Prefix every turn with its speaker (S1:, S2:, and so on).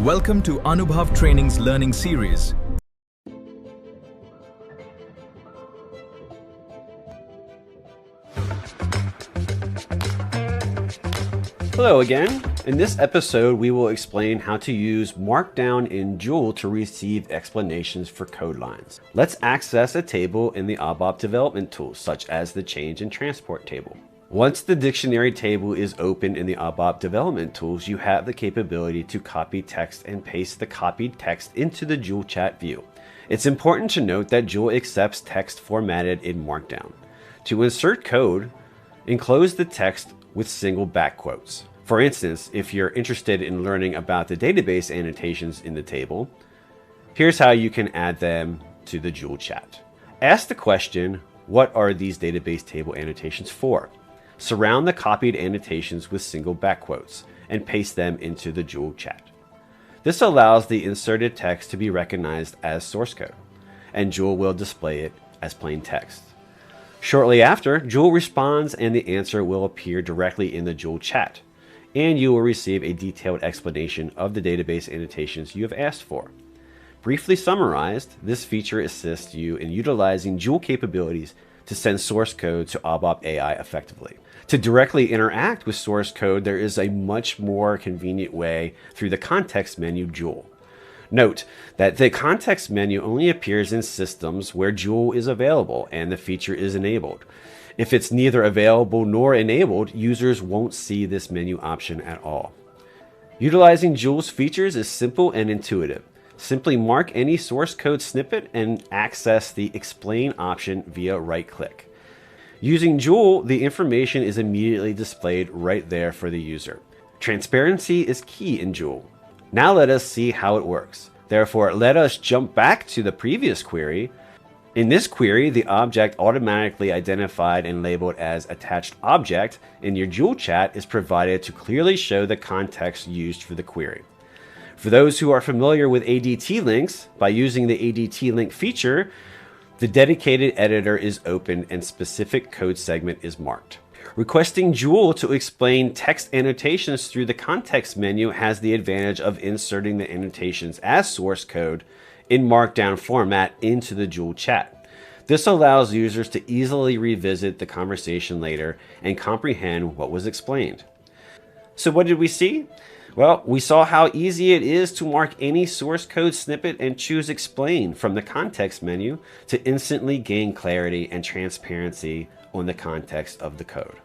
S1: Welcome to Anubhav Training's learning series.
S2: Hello again. In this episode, we will explain how to use Markdown in Joule to receive explanations for code lines. Let's access a table in the ABAP development tools, such as the change and transport table. Once the dictionary table is open in the ABAP development tools, you have the capability to copy text and paste the copied text into the Joule chat view. It's important to note that Joule accepts text formatted in Markdown. To insert code, enclose the text with single back quotes. For instance, if you're interested in learning about the database annotations in the table, here's how you can add them to the Joule chat. Ask the question, what are these database table annotations for? Surround the copied annotations with single back quotes and paste them into the Joule chat. This allows the inserted text to be recognized as source code, and Joule will display it as plain text. Shortly after, Joule responds and the answer will appear directly in the Joule chat, and you will receive a detailed explanation of the database annotations you have asked for. Briefly summarized, this feature assists you in utilizing Joule capabilities to send source code to ABAP AI effectively. To directly interact with source code, there is a much more convenient way through the context menu Joule. Note that the context menu only appears in systems where Joule is available and the feature is enabled. If it's neither available nor enabled, users won't see this menu option at all. Utilizing Joule's features is simple and intuitive. Simply mark any source code snippet and access the Explain option via right-click. Using Joule, the information is immediately displayed right there for the user. Transparency is key in Joule. Now let us see how it works. Therefore, let us jump back to the previous query. In this query, the object automatically identified and labeled as attached object in your Joule chat is provided to clearly show the context used for the query. For those who are familiar with ADT links, by using the ADT link feature, the dedicated editor is open and specific code segment is marked. Requesting Joule to explain text annotations through the context menu has the advantage of inserting the annotations as source code in Markdown format into the Joule chat. This allows users to easily revisit the conversation later and comprehend what was explained. So what did we see? Well, we saw how easy it is to mark any source code snippet and choose Explain from the context menu to instantly gain clarity and transparency on the context of the code.